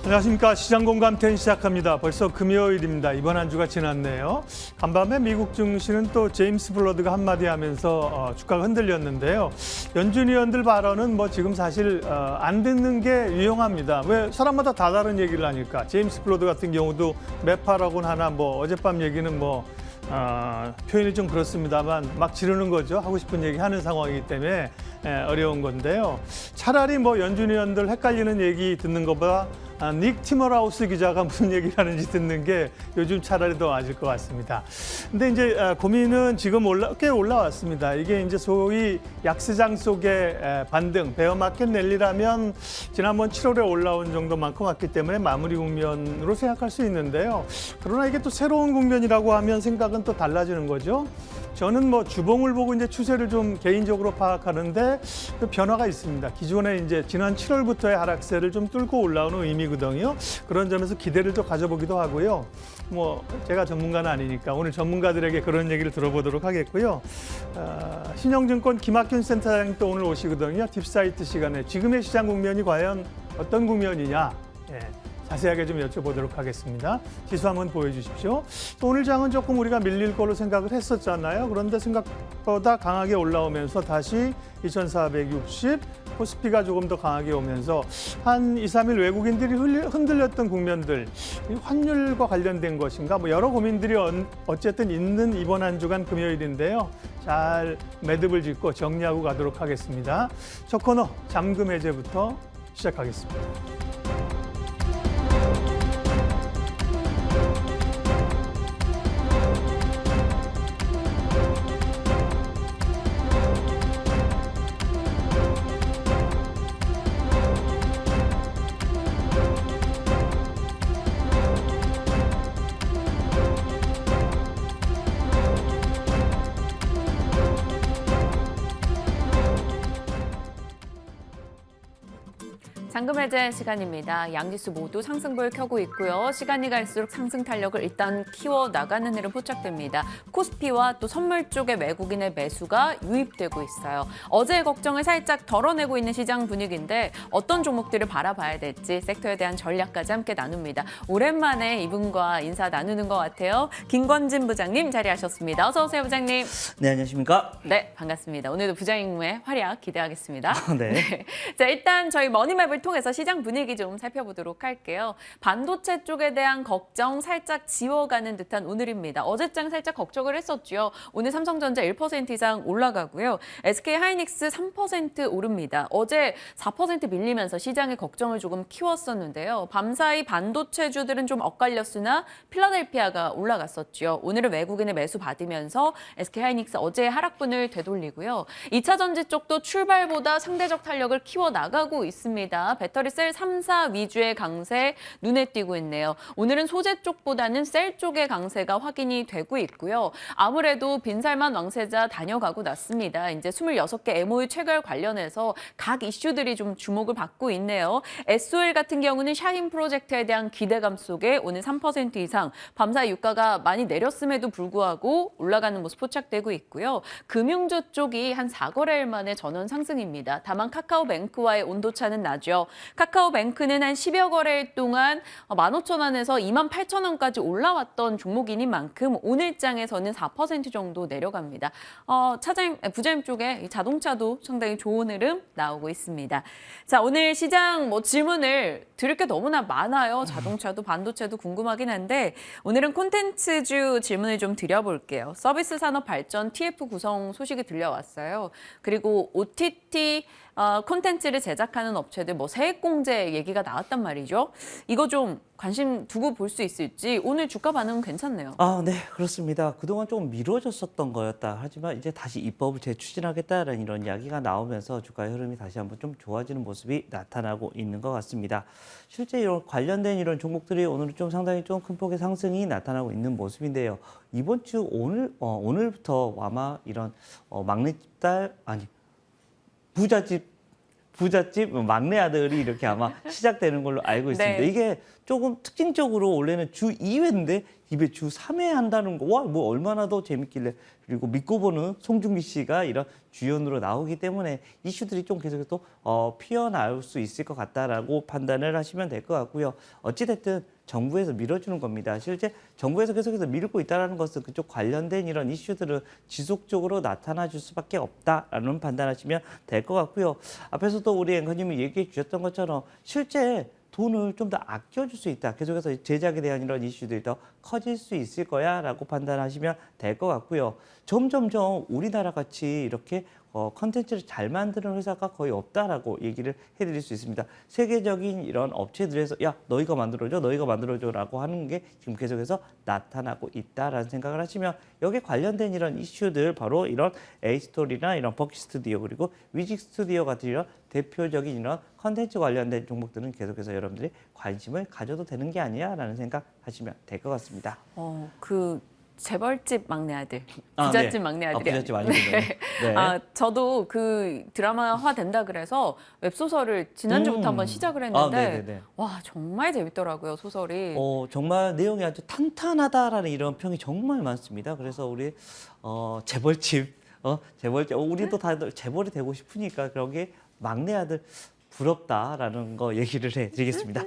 안녕하십니까. 시장공감10 시작합니다. 벌써 금요일입니다. 이번 한 주가 지났네요. 간밤에 미국 증시는 또 제임스 블러드가 한마디 하면서 주가가 흔들렸는데요. 연준 위원들 발언은 뭐 지금 사실 안 듣는 게 유용합니다. 왜 사람마다 다 다른 얘기를 하니까. 제임스 블러드 같은 경우도 매파라고는 하나 뭐 어젯밤 얘기는 뭐 표현이 좀 그렇습니다만 막 지르는 거죠. 하고 싶은 얘기 하는 상황이기 때문에 어려운 건데요. 차라리 뭐 연준 위원들 헷갈리는 얘기 듣는 것보다 닉 티머라우스 기자가 무슨 얘기를 하는지 듣는 게 요즘 차라리 더 맞을 것 같습니다. 근데 이제 고민은 지금 꽤 올라왔습니다. 이게 이제 소위 약시장 속의 반등, 베어마켓 랠리라면 지난번 7월에 올라온 정도만큼 왔기 때문에 마무리 국면으로 생각할 수 있는데요. 그러나 이게 또 새로운 국면이라고 하면 생각은 또 달라지는 거죠. 저는 뭐 주봉을 보고 이제 추세를 좀 개인적으로 파악하는데 그 변화가 있습니다. 기존에 이제 지난 7월부터의 하락세를 좀 뚫고 올라오는 의미거든요. 그런 점에서 기대를 또 가져보기도 하고요. 뭐 제가 전문가는 아니니까 오늘 전문가들에게 그런 얘기를 들어보도록 하겠고요. 신영증권 김학균 센터장님 또 오늘 오시거든요. 딥사이트 시간에 지금의 시장 국면이 과연 어떤 국면이냐. 자세하게 좀 여쭤보도록 하겠습니다. 지수 한번 보여주십시오. 또 오늘 장은 조금 우리가 밀릴 걸로 생각을 했었잖아요. 그런데 생각보다 강하게 올라오면서 다시 2460, 코스피가 조금 더 강하게 오면서 한 2, 3일 외국인들이 흔들렸던 국면들, 환율과 관련된 것인가 뭐 여러 고민들이 어쨌든 있는 이번 한 주간 금요일인데요. 잘 매듭을 짓고 정리하고 가도록 하겠습니다. 첫 코너 잠금 해제부터 시작하겠습니다. 잠금 해제 시간입니다. 양지수 모두 상승불 켜고 있고요. 시간이 갈수록 상승 탄력을 일단 키워나가는 흐름 포착됩니다. 코스피와 또 선물 쪽의 외국인의 매수가 유입되고 있어요. 어제의 걱정을 살짝 덜어내고 있는 시장 분위기인데 어떤 종목들을 바라봐야 될지 섹터에 대한 전략까지 함께 나눕니다. 오랜만에 이분과 인사 나누는 것 같아요. 김권진 부장님 자리하셨습니다. 어서 오세요, 부장님. 네, 안녕하십니까? 네, 반갑습니다. 오늘도 부장님의 활약 기대하겠습니다. 네. 네. 자, 일단 저희 머니맵을 통해서 시장 분위기 좀 살펴보도록 할게요. 반도체 쪽에 대한 걱정 살짝 지워가는 듯한 오늘입니다. 어제장 살짝 걱정을 했었죠. 오늘 삼성전자 1% 이상 올라가고요. SK하이닉스 3% 오릅니다. 어제 4% 밀리면서 시장의 걱정을 조금 키웠었는데요. 밤사이 반도체주들은 좀 엇갈렸으나 필라델피아가 올라갔었죠. 오늘은 외국인의 매수 받으면서 SK하이닉스 어제 하락분을 되돌리고요. 2차 전지 쪽도 출발보다 상대적 탄력을 키워나가고 있습니다. 배터리 셀 3사 위주의 강세 눈에 띄고 있네요. 오늘은 소재 쪽보다는 셀 쪽의 강세가 확인이 되고 있고요. 아무래도 빈살만 왕세자 다녀가고 났습니다. 이제 26개 MOU 체결 관련해서 각 이슈들이 좀 주목을 받고 있네요. SOL 같은 경우는 샤힌 프로젝트에 대한 기대감 속에 오늘 3% 이상 밤사이 유가가 많이 내렸음에도 불구하고 올라가는 모습 포착되고 있고요. 금융주 쪽이 한 4거래일 만에 전원 상승입니다. 다만 카카오뱅크와의 온도차는 나죠. 카카오뱅크는 한 10여 거래일 동안 15,000원에서 28,000원까지 올라왔던 종목이니만큼 오늘장에서는 4% 정도 내려갑니다. 부장님 쪽에 자동차도 상당히 좋은 흐름 나오고 있습니다. 자, 오늘 시장 질문을 드릴 게 너무나 많아요. 자동차도 반도체도 궁금하긴 한데 오늘은 콘텐츠주 질문을 좀 드려볼게요. 서비스 산업 발전 TF 구성 소식이 들려왔어요. 그리고 OTT 콘텐츠를 제작하는 업체들 세액공제 얘기가 나왔단 말이죠. 이거 좀 관심 두고 볼 수 있을지 오늘 주가 반응은 괜찮네요. 네, 그렇습니다. 그동안 조금 미뤄졌었던 거였다. 하지만 이제 다시 입법을 재추진하겠다는 이런 이야기가 나오면서 주가의 흐름이 다시 한번 좀 좋아지는 모습이 나타나고 있는 것 같습니다. 실제 이런 관련된 이런 종목들이 오늘은 좀 상당히 좀 큰 폭의 상승이 나타나고 있는 모습인데요. 이번 주 오늘부터 아마 이런 막내딸 부잣집 막내 아들이 이렇게 아마 시작되는 걸로 알고 있습니다. 네. 이게 조금 특징적으로 원래는 주 2회인데 입에 주 3회 한다는 거, 와, 뭐 얼마나 더 재밌길래. 그리고 믿고 보는 송중기 씨가 이런 주연으로 나오기 때문에 이슈들이 좀 계속해서 또 피어나올 수 있을 것 같다라고 판단을 하시면 될 것 같고요. 어찌됐든 정부에서 밀어주는 겁니다. 실제 정부에서 계속해서 밀고 있다는 것은 그쪽 관련된 이런 이슈들은 지속적으로 나타나 줄 수밖에 없다라는 판단하시면 될 것 같고요. 앞에서도 우리 앵커님이 얘기해 주셨던 것처럼 실제 돈을 좀 더 아껴줄 수 있다. 계속해서 제작에 대한 이런 이슈들이 더 커질 수 있을 거야 라고 판단하시면 될 것 같고요. 점점점 우리나라 같이 이렇게 컨텐츠를 잘 만드는 회사가 거의 없다라고 얘기를 해드릴 수 있습니다. 세계적인 이런 업체들에서 야 너희가 만들어줘라고 하는 게 지금 계속해서 나타나고 있다라는 생각을 하시면 여기에 관련된 이런 이슈들 바로 이런 A스토리나 이런 버킷 스튜디오 그리고 뮤직 스튜디오 같은 이런 대표적인 이런 컨텐츠 관련된 종목들은 계속해서 여러분들이 관심을 가져도 되는 게 아니야라는 생각하시면 될 것 같습니다. 그 재벌집 막내 아들, 아, 부잣집 네. 막내 아들이 부잣집 아니군요. 네. 저도 그 드라마화 된다 그래서 웹소설을 지난주부터 한번 시작을 했는데 네네네. 와 정말 재밌더라고요 소설이. 정말 내용이 아주 탄탄하다라는 이런 평이 정말 많습니다. 그래서 우리 재벌집, 우리도 다들 재벌이 되고 싶으니까 그런 게 막내 아들 부럽다라는 거 얘기를 해드리겠습니다.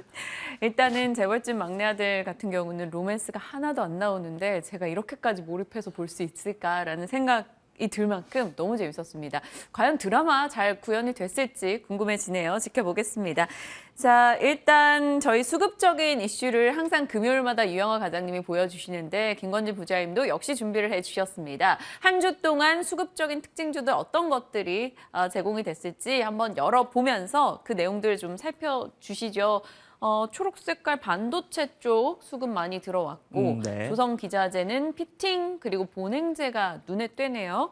일단은 재벌집 막내 아들 같은 경우는 로맨스가 하나도 안 나오는데 제가 이렇게까지 몰입해서 볼 수 있을까라는 생각이 들 만큼 너무 재밌었습니다. 과연 드라마 잘 구현이 됐을지 궁금해지네요. 지켜보겠습니다. 자, 일단 저희 수급적인 이슈를 항상 금요일마다 유영아 과장님이 보여주시는데 김건진 부장님도 역시 준비를 해주셨습니다. 한 주 동안 수급적인 특징주들 어떤 것들이 제공이 됐을지 한번 열어보면서 그 내용들 좀 살펴주시죠. 초록 색깔 반도체 쪽 수급 많이 들어왔고 네. 조선기자재는 피팅 그리고 본행제가 눈에 띄네요.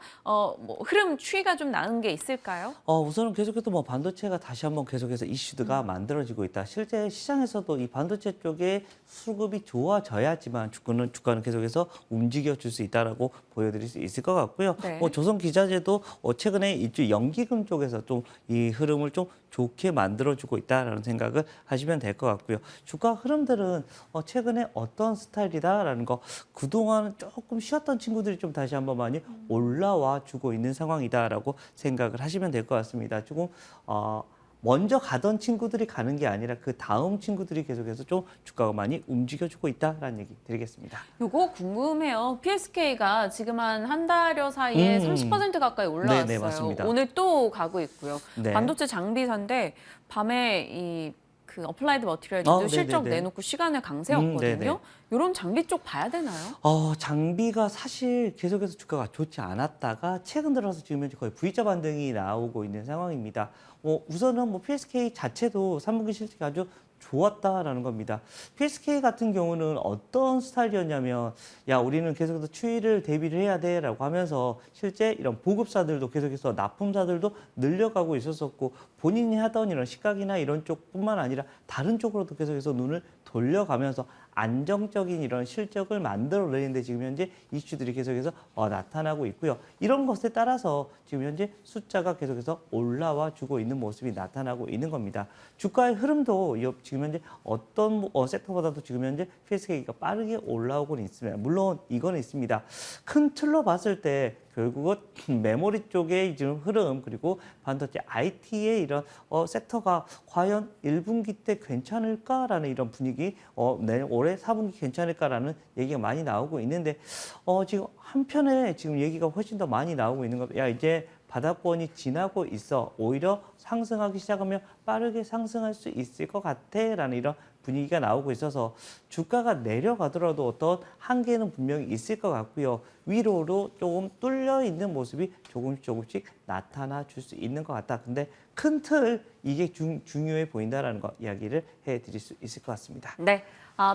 흐름 추이가 좀 나는 게 있을까요? 우선은 계속해서 뭐 반도체가 다시 한번 계속해서 이슈가 만들어지고 있다. 실제 시장에서도 이 반도체 쪽에 수급이 좋아져야지만 주가는 계속해서 움직여줄 수 있다라고 보여드릴 수 있을 것 같고요. 네. 조선기자재도 최근에 이쪽 연기금 쪽에서 좀 이 흐름을 좀 좋게 만들어주고 있다라는 생각을 하시면 될 것 같고요. 주가 흐름들은 최근에 어떤 스타일이다라는 거 그동안 조금 쉬었던 친구들이 좀 다시 한번 많이 올라와 주고 있는 상황이다라고 생각을 하시면 될 것 같습니다. 조금 먼저 가던 친구들이 가는 게 아니라 그 다음 친구들이 계속해서 좀 주가가 많이 움직여주고 있다라는 얘기 드리겠습니다. 요거 궁금해요. PSK가 지금 한 달여 사이에 30% 가까이 올라왔어요. 네네, 맞습니다. 오늘 또 가고 있고요. 네. 반도체 장비사인데 밤에 그 어플라이드 머티리얼도 실적 네네네. 내놓고 시간을 강세였거든요. 네네. 이런 장비 쪽 봐야 되나요? 장비가 사실 계속해서 주가가 좋지 않았다가 최근 들어서 지금 현재 거의 V자 반등이 나오고 있는 상황입니다. 우선은 PSK 자체도 3분기 실적이 아주 좋았다라는 겁니다. PSK 같은 경우는 어떤 스타일이었냐면 우리는 계속해서 추이를 대비를 해야 돼라고 하면서 실제 이런 보급사들도 계속해서 납품사들도 늘려가고 있었었고 본인이 하던 이런 시각이나 이런 쪽뿐만 아니라 다른 쪽으로도 계속해서 눈을 돌려가면서 안정적인 이런 실적을 만들어내는데 지금 현재 이슈들이 계속해서 나타나고 있고요. 이런 것에 따라서 지금 현재 숫자가 계속해서 올라와 주고 있는 모습이 나타나고 있는 겁니다. 주가의 흐름도 지금 현재 어떤 섹터보다도 지금 현재 PSK가 빠르게 올라오고는 있습니다. 물론 이거는 있습니다. 큰 틀로 봤을 때 결국은 메모리 쪽의 지금 흐름 그리고 반도체 IT의 이런 섹터가 과연 1분기 때 괜찮을까라는 이런 분위기 올해 4분기 괜찮을까라는 얘기가 많이 나오고 있는데 지금 한편에 지금 얘기가 훨씬 더 많이 나오고 있는 겁니다. 이제 바닥권이 지나고 있어. 오히려 상승하기 시작하면 빠르게 상승할 수 있을 것 같아라는 이런 분위기가 나오고 있어서 주가가 내려가더라도 어떤 한계는 분명히 있을 것 같고요. 위로로 조금 뚫려 있는 모습이 조금씩 나타나 줄 수 있는 것 같다. 근데 큰 틀 이게 중요해 보인다라는 거 이야기를 해드릴 수 있을 것 같습니다. 네.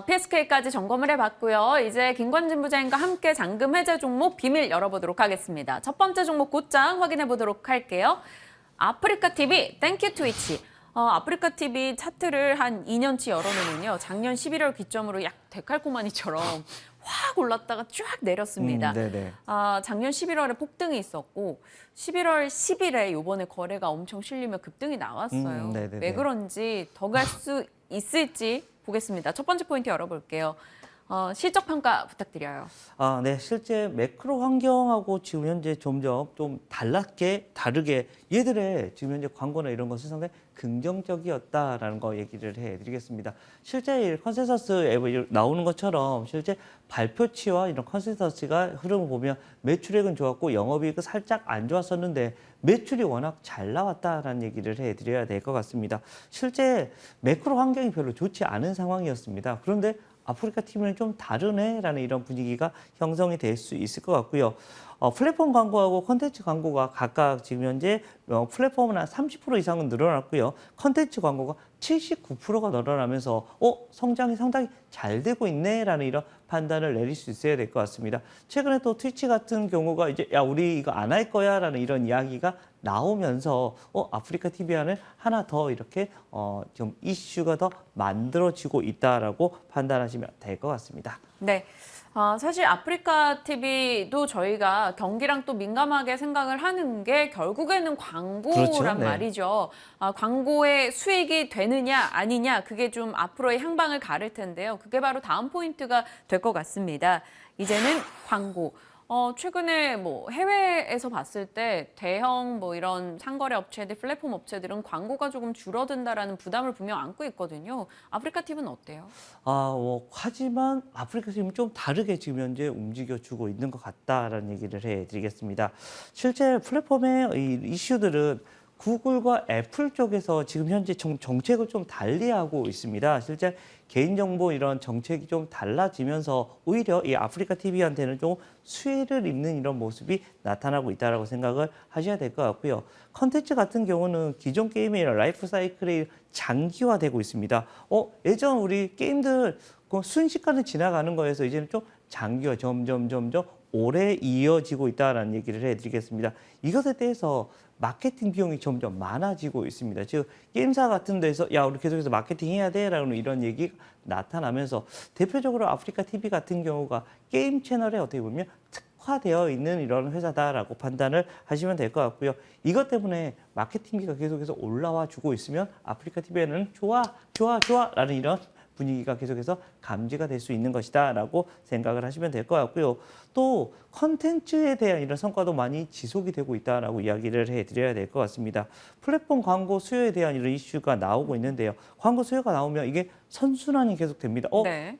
PSK까지 점검을 해봤고요. 이제 김건진 부장님과 함께 잔금 해제 종목 비밀 열어보도록 하겠습니다. 첫 번째 종목 곧장 확인해 보도록 할게요. 아프리카 TV, 땡큐 트위치. 아프리카 TV 차트를 한 2년치 열어놓으면요. 작년 11월 기점으로 약 데칼코마니처럼 확 올랐다가 쫙 내렸습니다. 네네. 작년 11월에 폭등이 있었고 11월 10일에 이번에 거래가 엄청 실리며 급등이 나왔어요. 네네네. 왜 그런지 더 갈 수 있을지 보겠습니다. 첫 번째 포인트 열어볼게요. 실적 평가 부탁드려요. 네. 실제 매크로 환경하고 지금 현재 점점 좀 다르게 얘들의 지금 현재 광고나 이런 것은 상당히 긍정적이었다라는 거 얘기를 해드리겠습니다. 실제 컨센서스에 나오는 것처럼 실제 발표치와 이런 컨센서스가 흐름을 보면 매출액은 좋았고 영업이익은 살짝 안 좋았었는데 매출이 워낙 잘 나왔다라는 얘기를 해드려야 될 것 같습니다. 실제 매크로 환경이 별로 좋지 않은 상황이었습니다. 그런데 아프리카 TV는 좀 다르네라는 이런 분위기가 형성이 될 수 있을 것 같고요. 플랫폼 광고하고 콘텐츠 광고가 각각 지금 현재 플랫폼은 한 30% 이상은 늘어났고요. 콘텐츠 광고가 79%가 늘어나면서 성장이 상당히 잘 되고 있네라는 이런 판단을 내릴 수 있어야 될 것 같습니다. 최근에 또 트위치 같은 경우가 이제 야 우리 이거 안 할 거야라는 이런 이야기가 나오면서 아프리카 TV 안에 하나 더 이렇게 좀 이슈가 더 만들어지고 있다라고 판단하시면 될 것 같습니다. 네. 사실 아프리카 TV도 저희가 경기랑 또 민감하게 생각을 하는 게 결국에는 광고란 그렇죠. 네. 말이죠. 광고의 수익이 되느냐 아니냐 그게 좀 앞으로의 향방을 가를 텐데요. 그게 바로 다음 포인트가 될 것 같습니다. 이제는 광고. 최근에 뭐 해외에서 봤을 때 대형 뭐 이런 상거래 업체들, 플랫폼 업체들은 광고가 조금 줄어든다라는 부담을 분명 안고 있거든요. 아프리카 TV는 어때요? 하지만 아프리카 TV는 좀 다르게 지금 현재 움직여주고 있는 것 같다라는 얘기를 해드리겠습니다. 실제 플랫폼의 이 이슈들은 구글과 애플 쪽에서 지금 현재 정책을 좀 달리하고 있습니다. 실제 개인정보 이런 정책이 좀 달라지면서 오히려 이 아프리카 TV한테는 좀 수혜를 입는 이런 모습이 나타나고 있다고 생각을 하셔야 될 것 같고요. 컨텐츠 같은 경우는 기존 게임의 라이프 사이클이 장기화되고 있습니다. 예전 우리 게임들 순식간에 지나가는 거에서 이제는 좀 장기화 점점 오래 이어지고 있다는 얘기를 해드리겠습니다. 이것에 대해서 마케팅 비용이 점점 많아지고 있습니다. 즉 게임사 같은 데서 야 우리 계속해서 마케팅 해야 돼라는 이런 얘기가 나타나면서 대표적으로 아프리카 TV 같은 경우가 게임 채널에 어떻게 보면 특화되어 있는 이런 회사다라고 판단을 하시면 될 것 같고요. 이것 때문에 마케팅비가 계속해서 올라와 주고 있으면 아프리카 TV에는 좋아라는 이런 분위기가 계속해서 감지가 될 수 있는 것이다라고 생각을 하시면 될 것 같고요. 또 컨텐츠에 대한 이런 성과도 많이 지속이 되고 있다라고 이야기를 해드려야 될 것 같습니다. 플랫폼 광고 수요에 대한 이런 이슈가 나오고 있는데요. 광고 수요가 나오면 이게 선순환이 계속 됩니다. 네.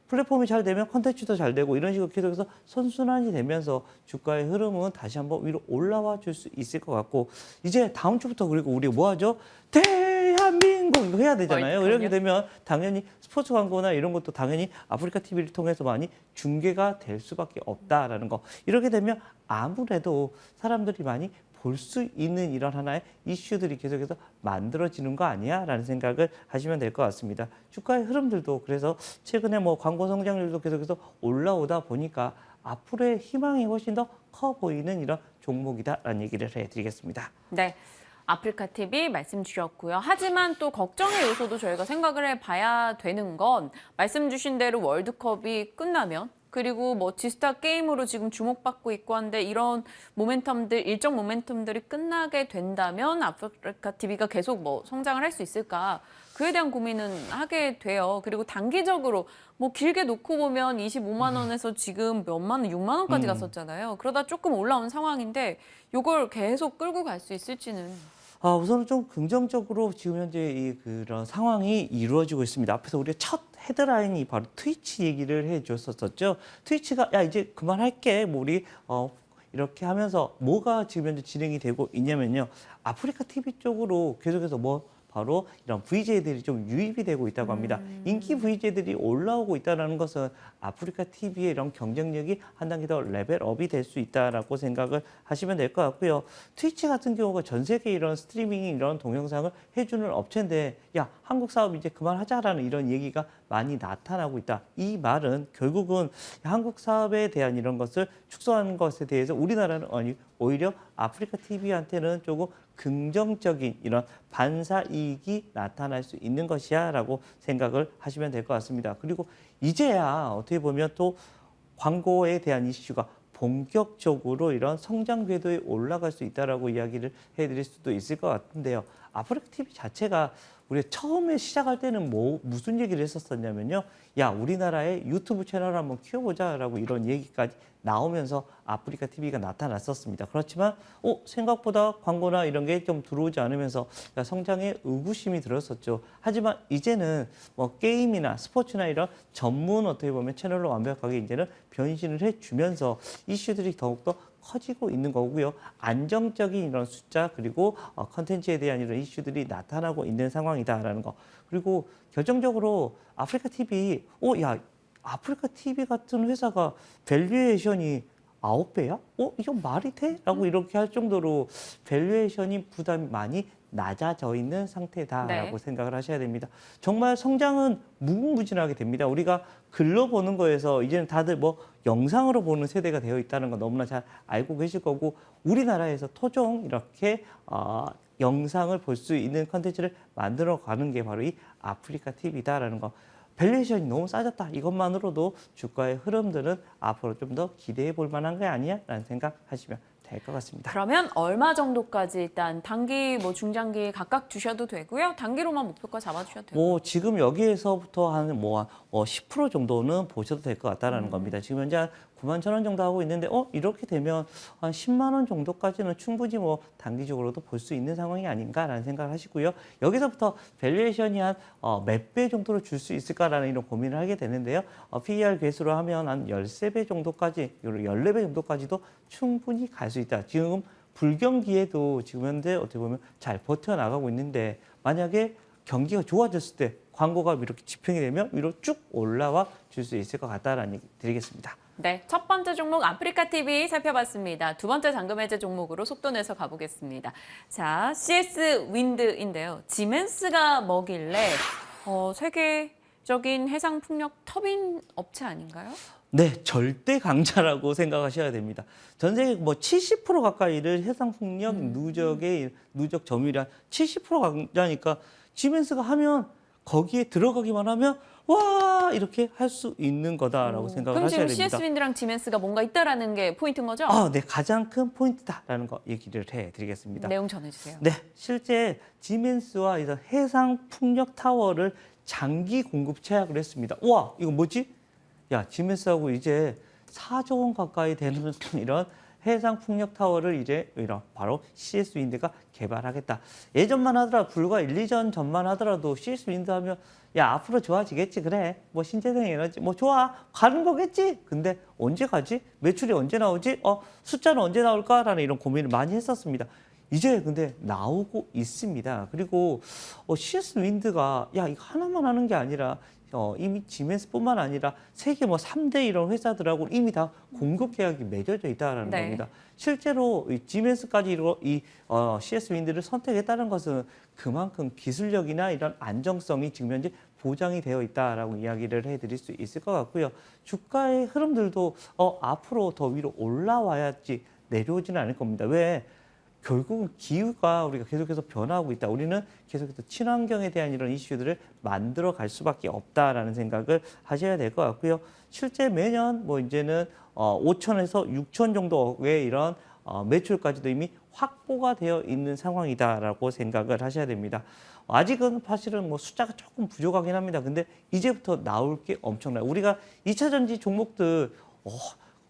플랫폼이 잘 되면 컨텐츠도 잘 되고 이런 식으로 계속해서 선순환이 되면서 주가의 흐름은 다시 한번 위로 올라와 줄 수 있을 것 같고 이제 다음 주부터 그리고 우리 뭐 하죠? 대한민국 이거 해야 되잖아요. 이렇게 되면 당연히 스포츠 광고나 이런 것도 당연히 아프리카 TV를 통해서 많이 중계가 될 수밖에 없다라는 거. 이렇게 되면 아무래도 사람들이 많이 볼 수 있는 이런 하나의 이슈들이 계속해서 만들어지는 거 아니야? 라는 생각을 하시면 될 것 같습니다. 주가의 흐름들도 그래서 최근에 뭐 광고 성장률도 계속해서 올라오다 보니까 앞으로의 희망이 훨씬 더 커 보이는 이런 종목이다라는 얘기를 해드리겠습니다. 네. 아프리카 TV 말씀 주셨고요. 하지만 또 걱정의 요소도 저희가 생각을 해봐야 되는 건 말씀 주신 대로 월드컵이 끝나면 그리고 뭐 지스타 게임으로 지금 주목받고 있고 한데 이런 일정 모멘텀들이 끝나게 된다면 아프리카 TV가 계속 뭐 성장을 할 수 있을까? 그에 대한 고민은 하게 돼요. 그리고 단기적으로 뭐 길게 놓고 보면 25만 원에서 지금 몇만 원, 6만 원까지 갔었잖아요. 그러다 조금 올라온 상황인데 이걸 계속 끌고 갈 수 있을지는. 우선은 좀 긍정적으로 지금 현재 그런 상황이 이루어지고 있습니다. 앞에서 우리가 첫 헤드라인이 바로 트위치 얘기를 해줬었죠. 트위치가 야 이제 그만할게. 뭐 우리 이렇게 하면서 뭐가 지금 현재 진행이 되고 있냐면요. 아프리카 TV 쪽으로 계속해서 바로 이런 VJ들이 좀 유입이 되고 있다고 합니다. 인기 VJ들이 올라오고 있다는 것은 아프리카 TV의 이런 경쟁력이 한 단계 더 레벨업이 될 수 있다라고 생각을 하시면 될 것 같고요. 트위치 같은 경우가 전 세계 이런 스트리밍 이런 동영상을 해주는 업체인데 야 한국 사업 이제 그만하자라는 이런 얘기가 많이 나타나고 있다. 이 말은 결국은 한국 사업에 대한 이런 것을 축소하는 것에 대해서 우리나라는 오히려 아프리카 TV한테는 조금 긍정적인 이런 반사 이익이 나타날 수 있는 것이야 라고 생각을 하시면 될 것 같습니다. 그리고 이제야 어떻게 보면 또 광고에 대한 이슈가 본격적으로 이런 성장 궤도에 올라갈 수 있다라고 이야기를 해드릴 수도 있을 것 같은데요. 아프리카 TV 자체가 우리가 처음에 시작할 때는 무슨 얘기를 했었었냐면요. 야, 우리나라에 유튜브 채널 한번 키워보자라고 이런 얘기까지 나오면서 아프리카 TV가 나타났었습니다. 그렇지만 생각보다 광고나 이런 게 좀 들어오지 않으면서 성장에 의구심이 들었었죠. 하지만 이제는 뭐 게임이나 스포츠나 이런 전문 어떻게 보면 채널로 완벽하게 이제는 변신을 해주면서 이슈들이 더욱더 커지고 있는 거고요. 안정적인 이런 숫자 그리고 컨텐츠에 대한 이런 이슈들이 나타나고 있는 상황이다라는 거. 그리고 결정적으로 아프리카 TV, 야, 아프리카 TV 같은 회사가 밸류에이션이 9배야? 이거 말이 돼? 라고 이렇게 할 정도로 밸류에이션이 부담이 많이 낮아져 있는 상태다라고 네. 생각을 하셔야 됩니다. 정말 성장은 무궁무진하게 됩니다. 우리가 글로 보는 거에서 이제는 다들 뭐 영상으로 보는 세대가 되어 있다는 거 너무나 잘 알고 계실 거고 우리나라에서 토종 이렇게 영상을 볼 수 있는 컨텐츠를 만들어 가는 게 바로 이 아프리카 TV다라는 거. 밸류에이션이 너무 싸졌다. 이것만으로도 주가의 흐름들은 앞으로 좀 더 기대해 볼 만한 게 아니야? 라는 생각하시면 될 것 같습니다. 그러면 얼마 정도까지 일단 단기, 뭐 중장기 각각 두셔도 되고요. 단기로만 목표가 잡아주셔도 되고요. 뭐 지금 여기에서부터 한 10% 정도는 보셔도 될 것 같다라는 겁니다. 지금 현재 한 9만 1천 원 정도 하고 있는데 이렇게 되면 한 10만 원 정도까지는 충분히 뭐 단기적으로도 볼 수 있는 상황이 아닌가라는 생각을 하시고요. 여기서부터 밸류에이션이 한 몇 배 정도로 줄 수 있을까라는 이런 고민을 하게 되는데요. PER 배수로 하면 한 13배 정도까지, 14배 정도까지도 충분히 갈 수 있다. 지금 불경기에도 지금 현재 어떻게 보면 잘 버텨나가고 있는데 만약에 경기가 좋아졌을 때 광고가 이렇게 집행이 되면 위로 쭉 올라와 줄 수 있을 것 같다라는 얘기 드리겠습니다. 네, 첫 번째 종목 아프리카 TV 살펴봤습니다. 두 번째 잔금 해제 종목으로 속도 내서 가보겠습니다. 자, CS 윈드인데요. 지멘스가 뭐길래 세계적인 해상 풍력 터빈 업체 아닌가요? 네, 절대 강자라고 생각하셔야 됩니다. 전 세계 뭐 70% 가까이를 해상 풍력 누적의 누적 점유율이 한 70% 강자니까 지멘스가 하면 거기에 들어가기만 하면 와 이렇게 할 수 있는 거다라고 생각을 그럼 하셔야 지금 됩니다. CS 윈드랑 지멘스가 뭔가 있다라는 게 포인트인 거죠? 네, 가장 큰 포인트다라는 거 얘기를 해드리겠습니다. 내용 전해주세요. 네, 실제 지멘스와 이런 해상 풍력 타워를 장기 공급契약을 했습니다. 와, 이거 뭐지? 야, 지멘스하고 이제 4조 원 가까이 되는 이런 해상 풍력 타워를 이제 바로 CS 윈드가 개발하겠다. 예전만 하더라도 불과 1, 2년 전만 하더라도 CS 윈드 하면 야, 앞으로 좋아지겠지. 그래. 뭐 신재생 에너지 뭐 좋아. 가는 거겠지. 근데 언제 가지? 매출이 언제 나오지? 숫자는 언제 나올까라는 이런 고민을 많이 했었습니다. 이제 근데 나오고 있습니다. 그리고 CS 윈드가 야, 이거 하나만 하는 게 아니라 이미 지멘스뿐만 아니라 세계 뭐 3대 이런 회사들하고 이미 다 공급 계약이 맺어져 있다는 네. 겁니다. 실제로 이 지멘스까지 CS 윈드를 선택했다는 것은 그만큼 기술력이나 이런 안정성이 지금 현재 보장이 되어 있다라고 이야기를 해드릴 수 있을 것 같고요. 주가의 흐름들도 앞으로 더 위로 올라와야지 내려오지는 않을 겁니다. 왜? 결국은 기후가 우리가 계속해서 변화하고 있다. 우리는 계속해서 친환경에 대한 이런 이슈들을 만들어 갈 수밖에 없다라는 생각을 하셔야 될 것 같고요. 실제 매년 뭐 이제는 5천에서 6천 정도의 이런 매출까지도 이미 확보가 되어 있는 상황이다라고 생각을 하셔야 됩니다. 아직은 사실은 뭐 숫자가 조금 부족하긴 합니다. 근데 이제부터 나올 게 엄청나요. 우리가 2차 전지 종목들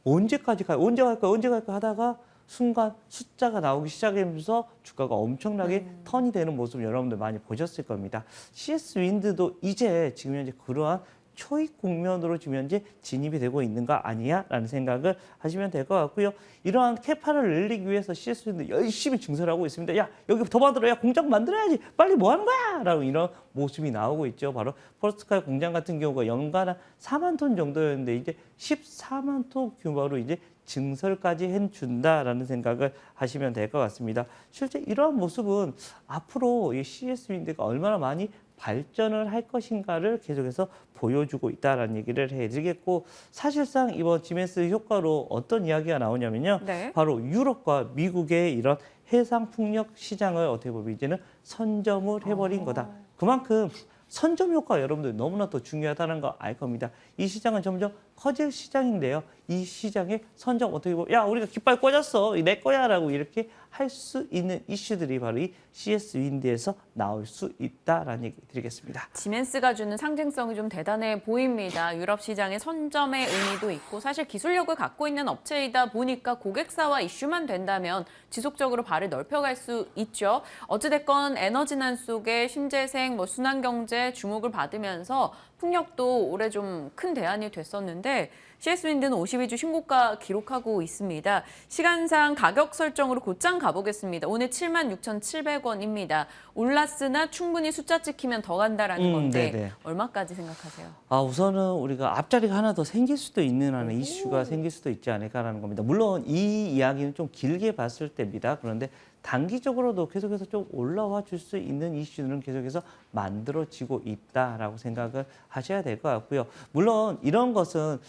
언제까지 가요? 언제 갈까요? 언제 갈까 하다가 순간 숫자가 나오기 시작하면서 주가가 엄청나게 턴이 되는 모습 여러분들 많이 보셨을 겁니다. CS 윈드도 이제 지금 현재 그러한 초입 국면으로 지금 현재 진입이 되고 있는 거 아니야? 라는 생각을 하시면 될 것 같고요. 이러한 캐파를 늘리기 위해서 CS 윈드 열심히 증설을 하고 있습니다. 야, 여기 더 만들어. 야, 공장 만들어야지. 빨리 뭐 하는 거야? 라고 이런 모습이 나오고 있죠. 바로 포스트칼 공장 같은 경우가 연간 한 4만 톤 정도였는데 이제 14만 톤 규모로 이제 증설까지 해준다라는 생각을 하시면 될 것 같습니다. 실제 이러한 모습은 앞으로 이 CS 윈드가 얼마나 많이 발전을 할 것인가를 계속해서 보여주고 있다라는 얘기를 해드리겠고 사실상 이번 지멘스 효과로 어떤 이야기가 나오냐면요. 네. 바로 유럽과 미국의 이런 해상 풍력 시장을 어떻게 보면 이제는 선점을 해버린 거다. 그만큼 선점 효과 여러분들 너무나 또 중요하다는 거 알 겁니다. 이 시장은 점점 커질 시장인데요. 이 시장의 선점 어떻게 보면 야 우리가 깃발 꽂았어 내 거야라고 이렇게 할 수 있는 이슈들이 바로 이 CS 윈드에서 나올 수 있다라는 얘기 드리겠습니다. 지멘스가 주는 상징성이 좀 대단해 보입니다. 유럽 시장의 선점의 의미도 있고 사실 기술력을 갖고 있는 업체이다 보니까 고객사와 이슈만 된다면 지속적으로 발을 넓혀갈 수 있죠. 어찌됐건 에너지난 속에 신재생, 순환경제 주목을 받으면서 풍력도 올해 좀 큰 대안이 됐었는데 CS윈드는 52주 신고가 기록하고 있습니다. 시간상 가격 설정으로 곧장 가보겠습니다. 오늘 76,700원입니다. 올랐으나 충분히 숫자 찍히면 더 간다라는 건데 네네. 얼마까지 생각하세요? 우선은 우리가 앞자리가 하나 더 생길 수도 있는 하는 이슈가 생길 수도 있지 않을까라는 겁니다. 물론 이 이야기는 좀 길게 봤을 때입니다. 그런데 단기적으로도 계속해서 좀 올라와 줄 수 있는 이슈는 계속해서 만들어지고 있다라고 생각을 하셔야 될 것 같고요. 물론 이런 것은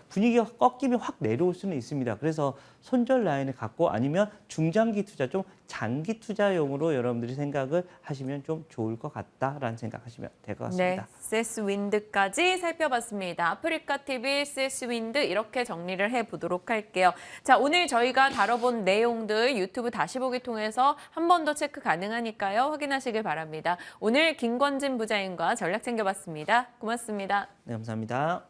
분위기가 꺾이면 확 내려올 수는 있습니다. 그래서 손절 라인을 갖고 아니면 중장기 투자, 좀 장기 투자용으로 여러분들이 생각을 하시면 좀 좋을 것 같다라는 생각하시면 될 것 같습니다. 네, CS윈드까지 살펴봤습니다. 아프리카TV CS윈드 이렇게 정리를 해보도록 할게요. 자, 오늘 저희가 다뤄본 내용들 유튜브 다시 보기 통해서 한 번 더 체크 가능하니까요. 확인하시길 바랍니다. 오늘 김권진 부장님과 전략 챙겨봤습니다. 고맙습니다. 네, 감사합니다.